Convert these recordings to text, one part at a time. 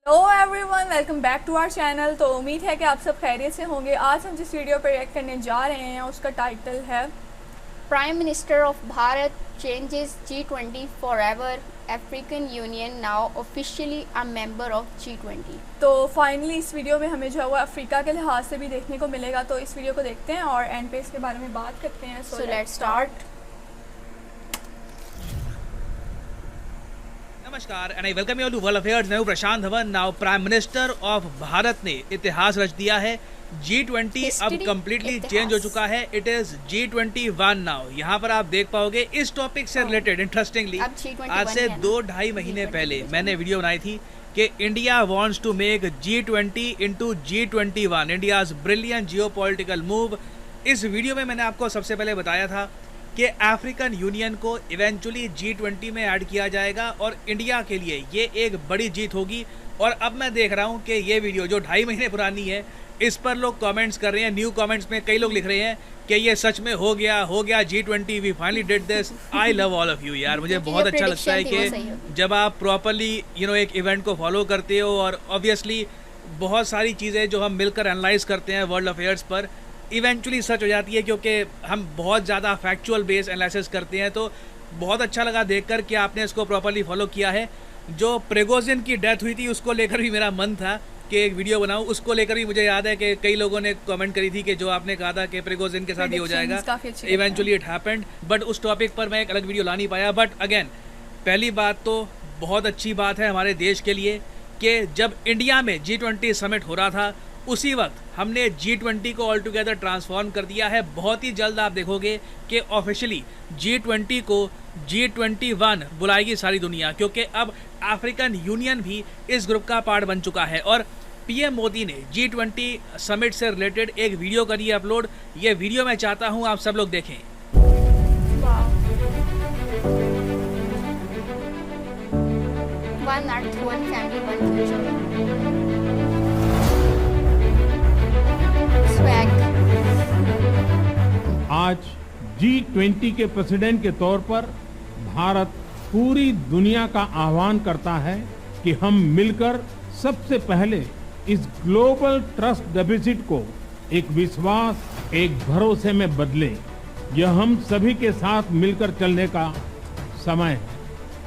Hello everyone, welcome back to our channel. तो उम्मीद है कि आप सब खैरियत से होंगे। आज हम जिस वीडियो पर रिएक्ट करने जा रहे हैं उसका टाइटल है Prime Minister of Bharat changes G20 forever. African Union now officially a member of G20. तो फाइनली इस वीडियो में हमें जो है वो अफ्रीका के लिहाज से भी देखने को मिलेगा। तो इस वीडियो को देखते हैं और एंड पे इसके बारे में बात करते हैं। So let's start. नमस्कार and I welcome you to world affairs. मैं हूं Prashant Dhawan. Now prime minister of Bharat ने इतिहास रच दिया है। G20 अब कम्प्लीटली चेंज हो चुका है। It is G21 now. यहाँ पर आप देख पाओगे इस टॉपिक से रिलेटेड इंटरेस्टिंगली आज से 2-2.5 महीने पहले मैंने वीडियो बनाई थी कि India wants to make G20 into G21, India's brilliant geopolitical move. इस वीडियो में मैंने आपको सबसे पहले बताया था कि अफ्रीकन यूनियन को इवेंचुअली G20 में ऐड किया जाएगा और इंडिया के लिए ये एक बड़ी जीत होगी। और अब मैं देख रहा हूँ कि ये वीडियो जो 2.5 महीने पुरानी है, इस पर लोग कमेंट्स कर रहे हैं। न्यू कमेंट्स में कई लोग लिख रहे हैं कि ये सच में हो गया G20, we finally did this. I love all of you यार। मुझे बहुत अच्छा लगता है कि जब आप प्रॉपरली एक इवेंट को फॉलो करते हो और ऑब्वियसली बहुत सारी चीज़ें जो हम मिलकर एनालाइज करते हैं वर्ल्ड अफेयर्स पर इवेंचुअली सच हो जाती है, क्योंकि हम बहुत ज़्यादा फैक्चुअल बेस एनालिसिस करते हैं। तो बहुत अच्छा लगा देखकर कि आपने इसको प्रॉपरली फॉलो किया है। जो प्रिगोजिन की डेथ हुई थी उसको लेकर भी मेरा मन था कि एक वीडियो बनाऊं। उसको लेकर भी मुझे याद है कि कई लोगों ने कमेंट करी थी कि जो आपने कहा था कि प्रिगोजिन के साथ ही हो जाएगा, इवेंचुअली इट हैपेंड। बट उस टॉपिक पर मैं एक अलग वीडियो ला नहीं पाया। बट अगेन पहली बात तो बहुत अच्छी बात है हमारे देश के लिए कि जब इंडिया में G20 समिट हो रहा था उसी वक्त हमने G20 को ऑल टुगेदर ट्रांसफॉर्म कर दिया है। बहुत ही जल्द आप देखोगे कि ऑफिशियली G20 को G21 बुलाएगी सारी दुनिया, क्योंकि अब अफ्रीकन यूनियन भी इस ग्रुप का पार्ट बन चुका है। और पीएम मोदी ने G20 समिट से रिलेटेड एक वीडियो करी है अपलोड। ये वीडियो मैं चाहता हूँ आप सब लोग देखें। One earth, one family, one future. Swag. आज G20 के प्रेसिडेंट के तौर पर भारत पूरी दुनिया का आह्वान करता है कि हम मिलकर सबसे पहले इस ग्लोबल ट्रस्ट डेफिसिट को एक विश्वास, एक भरोसे में बदलें। यह हम सभी के साथ मिलकर चलने का समय है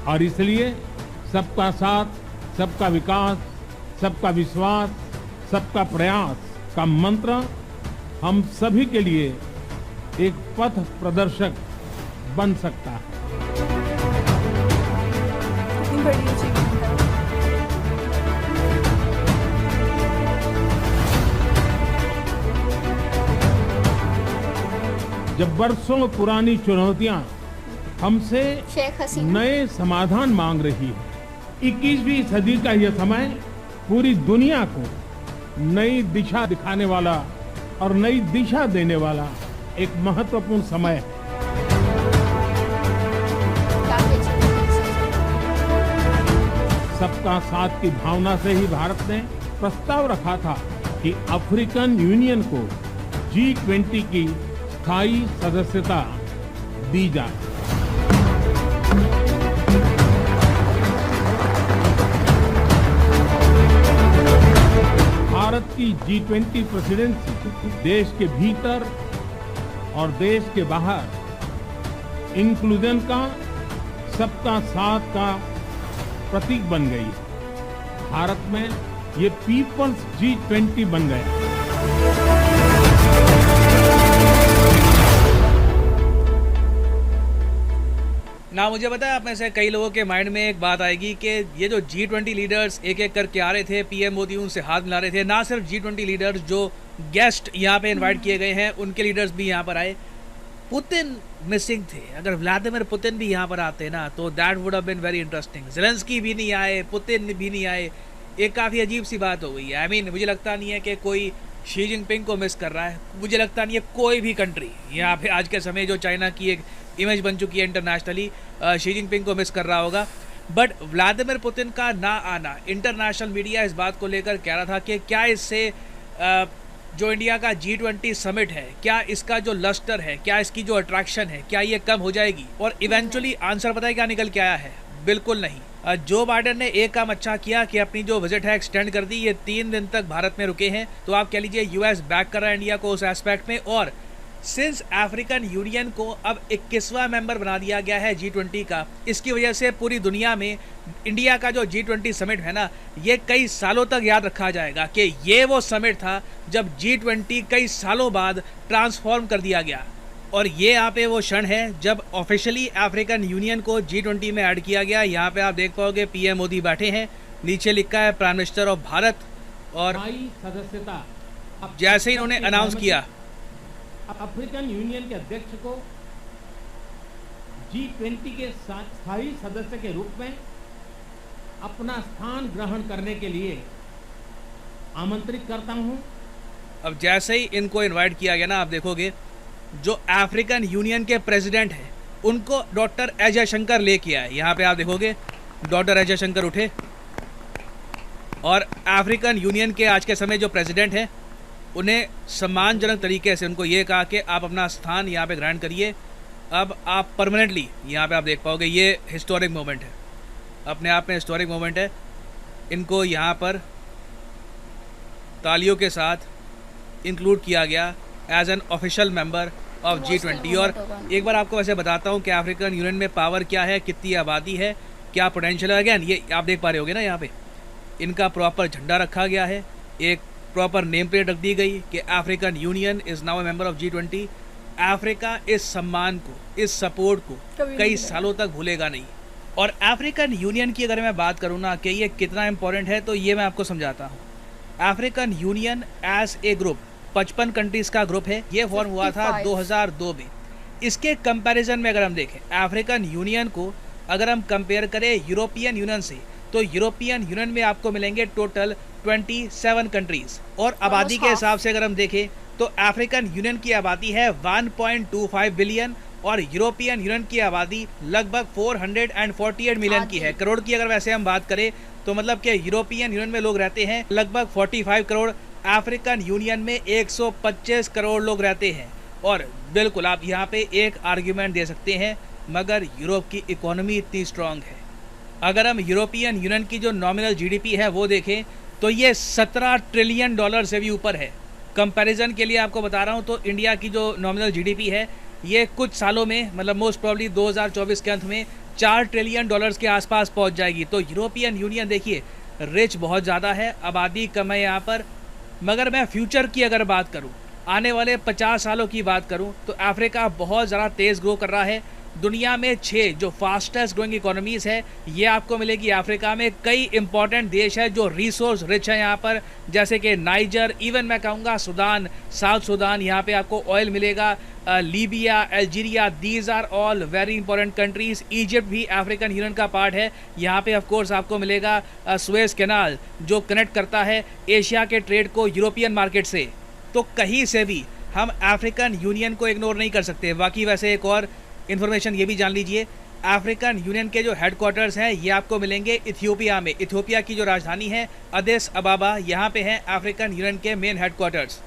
और इसलिए सबका साथ, सबका विकास, सबका विश्वास, सबका प्रयास का मंत्र हम सभी के लिए एक पथ प्रदर्शक बन सकता है। इतनी बड़ी अचीवमेंट है। जब बरसों पुरानी चुनौतियां हमसे शेख हसीना। नए समाधान मांग रही है, 21वीं सदी का यह समय पूरी दुनिया को नई दिशा दिखाने वाला और नई दिशा देने वाला एक महत्वपूर्ण समय है। काफी अच्छी। सबका साथ की भावना से ही भारत ने प्रस्ताव रखा था कि अफ्रीकन यूनियन को G20 की स्थायी सदस्यता दी जाए। भारत की G20 प्रेसिडेंसी देश के भीतर और देश के बाहर इंक्लूजन का, सबका साथ का प्रतीक बन गई है। भारत में ये पीपल्स G20 बन गया। ना मुझे पता है आप में से कई लोगों के माइंड में एक बात आएगी कि ये जो G20 लीडर्स एक एक करके आ रहे थे, पीएम मोदी उनसे हाथ मिला रहे थे। ना सिर्फ G20 लीडर्स जो गेस्ट यहाँ पे इनवाइट किए गए हैं उनके लीडर्स भी यहाँ पर आए, पुतिन मिसिंग थे। अगर व्लादिमीर पुतिन भी यहाँ पर आते ना तो that would have been very interesting. Zelensky भी नहीं आए, पुतिन भी नहीं आए, एक काफ़ी अजीब सी बात हो गई है। आई मीन मुझे लगता नहीं है कि कोई शी जिनपिंग को मिस कर रहा है। मुझे लगता नहीं है कोई भी कंट्री यहाँ पे आज के समय जो चाइना की एक इमेज बन चुकी है इंटरनेशनली, शी जिनपिंग को मिस कर रहा होगा। बट व्लादिमीर पुतिन का ना आना, इंटरनेशनल मीडिया इस बात को लेकर कह रहा था कि क्या इससे जो इंडिया का G20 समिट है, क्या इसका जो लस्टर है, क्या इसकी जो अट्रैक्शन है, क्या ये कम हो जाएगी? और इवेंचुअली आंसर पता है क्या निकल के आया है? बिल्कुल नहीं। जो बाइडेन ने एक काम अच्छा किया कि अपनी जो विजिट है एक्सटेंड कर दी, ये 3 दिन तक भारत में रुके हैं, तो आप कह लीजिए यूएस बैक कर रहा है इंडिया को उस एस्पेक्ट में। और सिंस अफ्रीकन यूनियन को अब 21वां मेंबर बना दिया गया है G20 का, इसकी वजह से पूरी दुनिया में इंडिया का जो G20 समिट है ना, ये कई सालों तक याद रखा जाएगा कि ये वो समिट था जब G20 कई सालों बाद ट्रांसफॉर्म कर दिया गया। और ये यहाँ पे वो क्षण है जब ऑफिशियली अफ्रीकन यूनियन को G20 में ऐड किया गया। यहाँ पे आप देख पाओगे पीएम मोदी बैठे हैं, नीचे लिखा है प्राइम मिनिस्टर ऑफ भारत, और सदस्यता जैसे ही इन्होंने अनाउंस किया अफ्रीकन यूनियन के अध्यक्ष को G20 के स्थायी सदस्य के रूप में अपना स्थान ग्रहण करने के लिए आमंत्रित करता हूं। अब जैसे ही इनको इनवाइट किया गया ना, आप देखोगे जो अफ्रीकन यूनियन के प्रेसिडेंट हैं उनको डॉक्टर एस जयशंकर लेके आए। यहाँ पे आप देखोगे डॉक्टर एस जयशंकर उठे और अफ्रीकन यूनियन के आज के समय जो प्रेसिडेंट हैं उन्हें सम्मानजनक तरीके से उनको ये कहा कि आप अपना स्थान यहाँ पे ग्रहण करिए, अब आप परमानेंटली। यहाँ पे आप देख पाओगे ये हिस्टोरिक मोमेंट है, अपने आप में हिस्टोरिक मोमेंट है। इनको यहाँ पर तालियों के साथ इंक्लूड किया गया as an official member of G20। और एक बार आपको वैसे बताता हूँ कि अफ्रीकन यूनियन में पावर क्या है, कितनी आबादी है, क्या पोटेंशियल है। अगेन ये आप देख पा रहे होगे ना, यहाँ पे इनका प्रॉपर झंडा रखा गया है, एक प्रॉपर नेम प्लेट रख दी गई कि African union is now A member of G20। Africa इस सम्मान को, इस सपोर्ट को कई सालों तक भूलेगा नहीं। और अफ्रीकन यूनियन की अगर मैं बात करूँ ना कि ये कितना इंपॉर्टेंट है, तो ये मैं आपको समझाता हूँ। African Union as a group 55 countries का ग्रुप है, ये फॉर्म हुआ था 2002 में। इसके कंपैरिजन में अगर हम देखें अफ्रीकन यूनियन को, अगर हम कंपेयर करें यूरोपियन यूनियन से, तो यूरोपियन यूनियन में आपको मिलेंगे टोटल 27 कंट्रीज़। और आबादी के हिसाब से अगर हम देखें तो अफ्रीकन यूनियन की आबादी है 1.25 बिलियन और यूरोपियन यूनियन की आबादी लगभग 448 मिलियन की है। करोड़ की अगर वैसे हम बात करें तो मतलब कि यूरोपियन यूनियन में लोग रहते हैं लगभग 45 करोड़, अफ्रीकन यूनियन में 125 करोड़ लोग रहते हैं। और बिल्कुल आप यहाँ पे एक आर्ग्यूमेंट दे सकते हैं, मगर यूरोप की इकोनॉमी इतनी स्ट्रांग है। अगर हम यूरोपियन यूनियन की जो नॉमिनल जीडीपी है वो देखें तो ये 17 ट्रिलियन डॉलर से भी ऊपर है। कंपैरिजन के लिए आपको बता रहा हूँ तो इंडिया की जो नॉमिनल जीडीपी है ये कुछ सालों में, मतलब मोस्ट प्रॉब्ली 2024 के अंत में 4 ट्रिलियन डॉलर्स के आसपास पहुँच जाएगी। तो यूरोपियन यूनियन देखिए रिच बहुत ज़्यादा है, आबादी कम है यहाँ पर। मगर मैं फ्यूचर की अगर बात करूं, आने वाले 50 सालों की बात करूं, तो अफ्रीका बहुत ज़्यादा तेज़ ग्रो कर रहा है। दुनिया में 6 जो फास्टेस्ट ग्रोइंग इकोनॉमीज़ है ये आपको मिलेगी अफ्रीका में। कई इंपॉर्टेंट देश है जो रिसोर्स रिच है यहाँ पर, जैसे कि नाइजर, इवन मैं कहूँगा सुदान, साउथ सुदान, यहाँ पे आपको ऑयल मिलेगा, Libya, Algeria, these are all very important countries. Egypt भी अफ्रीकन यूनियन का पार्ट है। यहाँ पे ऑफ कोर्स आपको मिलेगा सुएज कैनाल जो कनेक्ट करता है एशिया के ट्रेड को यूरोपियन मार्केट से। तो कहीं से भी हम अफ्रीकन यूनियन को इग्नोर नहीं कर सकते। बाकी वैसे एक और इन्फॉर्मेशन ये भी जान लीजिए, अफ्रीकन यूनियन के जो हेडक्वार्टर्स हैं ये आपको मिलेंगे इथियोपिया में। इथियोपिया की जो राजधानी है अदिस अबाबा, यहाँ पे हैं अफ्रीकन यूनियन के मेन हेडक्वार्टर्स।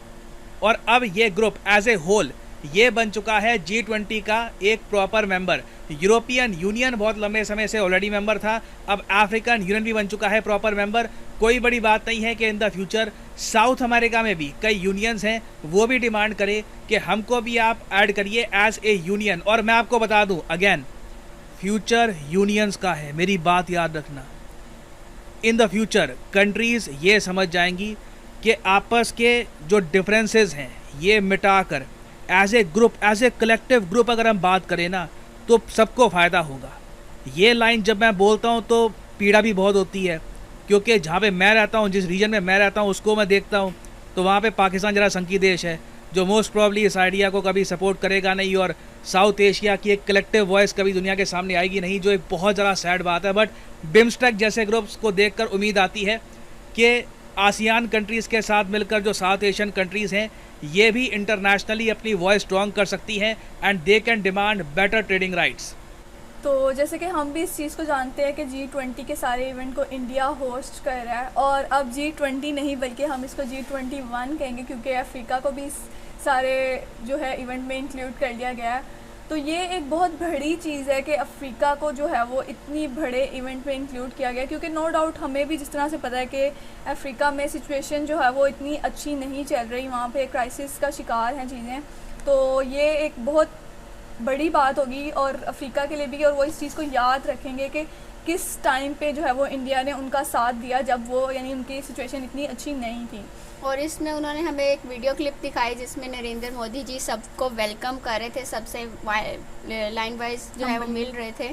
और अब ये ग्रुप एज ए होल ये बन चुका है G20 का एक प्रॉपर मेंबर। यूरोपियन यूनियन बहुत लंबे समय से ऑलरेडी मेंबर था, अब अफ्रीकन यूनियन भी बन चुका है प्रॉपर मेंबर। कोई बड़ी बात नहीं है कि in the future south America में भी कई यूनियंस हैं वो भी डिमांड करे कि हमको भी आप ऐड करिए एज ए यूनियन। और मैं आपको बता दूं अगेन, फ्यूचर यूनियंस का है, मेरी बात याद रखना। इन द फ्यूचर कंट्रीज़ ये समझ जाएंगी कि आपस के जो डिफरेंसेस हैं ये मिटाकर as a group, as a collective group अगर हम बात करें ना तो सबको फ़ायदा होगा। ये लाइन जब मैं बोलता हूँ तो पीड़ा भी बहुत होती है, क्योंकि जहाँ पे मैं रहता हूँ, जिस रीजन में मैं रहता हूँ उसको मैं देखता हूँ तो वहाँ पे पाकिस्तान जरा संकी देश है जो मोस्ट प्रॉब्ली इस आइडिया को कभी सपोर्ट करेगा नहीं, और साउथ एशिया की एक कलेक्टिव वॉइस कभी दुनिया के सामने आएगी नहीं, जो एक बहुत ज़्यादा सैड बात है। बट बिम्स्टेक जैसे ग्रुप्स को देखकर उम्मीद आती है कि आसियान कंट्रीज़ के साथ मिलकर जो साउथ एशियन कंट्रीज़ हैं ये भी इंटरनेशनली अपनी वॉइस स्ट्रॉन्ग कर सकती हैं and they can demand better trading rights. तो जैसे कि हम भी इस चीज़ को जानते हैं कि G20 के सारे इवेंट को इंडिया होस्ट कर रहा है, और अब G20 नहीं बल्कि हम इसको G21 कहेंगे, क्योंकि अफ्रीका को भी सारे जो है इवेंट में इंक्लूड कर लिया गया है। तो ये एक बहुत बड़ी चीज़ है कि अफ्रीका को जो है वो इतनी बड़े इवेंट में इंक्लूड किया गया, क्योंकि नो डाउट हमें भी जिस तरह से पता है कि अफ्रीका में सिचुएशन जो है वो इतनी अच्छी नहीं चल रही, वहाँ पे क्राइसिस का शिकार हैं चीज़ें। तो ये एक बहुत बड़ी बात होगी और अफ्रीका के लिए भी, और वो इस चीज़ को याद रखेंगे कि किस टाइम पे जो है वो इंडिया ने उनका साथ दिया जब वो यानी उनकी सिचुएशन इतनी अच्छी नहीं थी। और इसमें उन्होंने हमें एक वीडियो क्लिप दिखाई जिसमें नरेंद्र मोदी जी सबको वेलकम कर रहे थे, सबसे लाइन वाइज जो है वो मिल रहे थे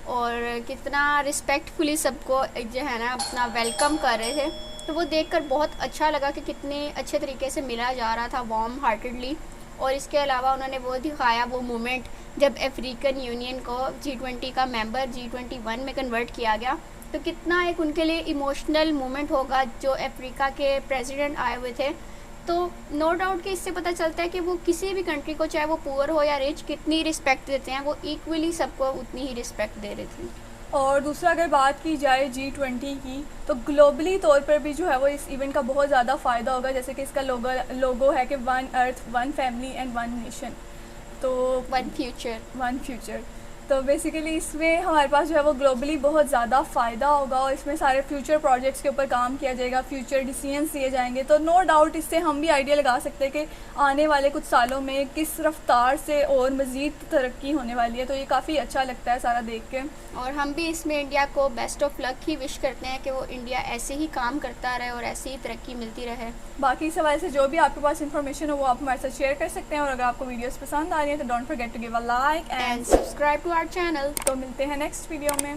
और कितना रिस्पेक्टफुली सबको जो है ना अपना वेलकम कर रहे थे। तो वो देखकर बहुत अच्छा लगा कि कितने अच्छे तरीके से मिला जा रहा था, वार्म हार्टेडली। और इसके अलावा उन्होंने वो दिखाया वो मोमेंट जब अफ्रीकन यूनियन को G20 का मेंबर G21 में कन्वर्ट किया गया, तो कितना एक उनके लिए इमोशनल मोमेंट होगा जो अफ्रीका के प्रेसिडेंट आए हुए थे। तो नो डाउट कि इससे पता चलता है कि वो किसी भी कंट्री को, चाहे वो पुअर हो या रिच, कितनी रिस्पेक्ट देते हैं, वो इक्वली सबको उतनी ही रिस्पेक्ट दे रहे थे। और दूसरा अगर बात की जाए G20 की, तो ग्लोबली तौर पर भी जो है वो इस इवेंट का बहुत ज़्यादा फ़ायदा होगा, जैसे कि इसका लोगो है कि 1 अर्थ 1 फैमिली एंड 1 नेशन, तो 1 फ्यूचर। तो बेसिकली इसमें हमारे पास जो है वो ग्लोबली बहुत ज़्यादा फ़ायदा होगा और इसमें सारे फ्यूचर प्रोजेक्ट्स के ऊपर काम किया जाएगा, फ्यूचर डिसीजंस लिए जाएंगे। तो नो डाउट इससे हम भी आइडिया लगा सकते हैं कि आने वाले कुछ सालों में किस रफ्तार से और मज़ीद तरक्की होने वाली है। तो ये काफ़ी अच्छा लगता है सारा देख के, और हम भी इसमें इंडिया को best of luck he wish करते हैं कि वो इंडिया ऐसे ही काम करता रहे और ऐसे ही तरक्की मिलती रहे। बाकी इस हवाले से जो भी आपके पास इन्फॉर्मेशन हो वो आप हमारे साथ शेयर कर सकते हैं, और अगर आपको वीडियोस पसंद आ रही है तो don't forget to give a like and subscribe to our channel. तो मिलते हैं नेक्स्ट वीडियो में।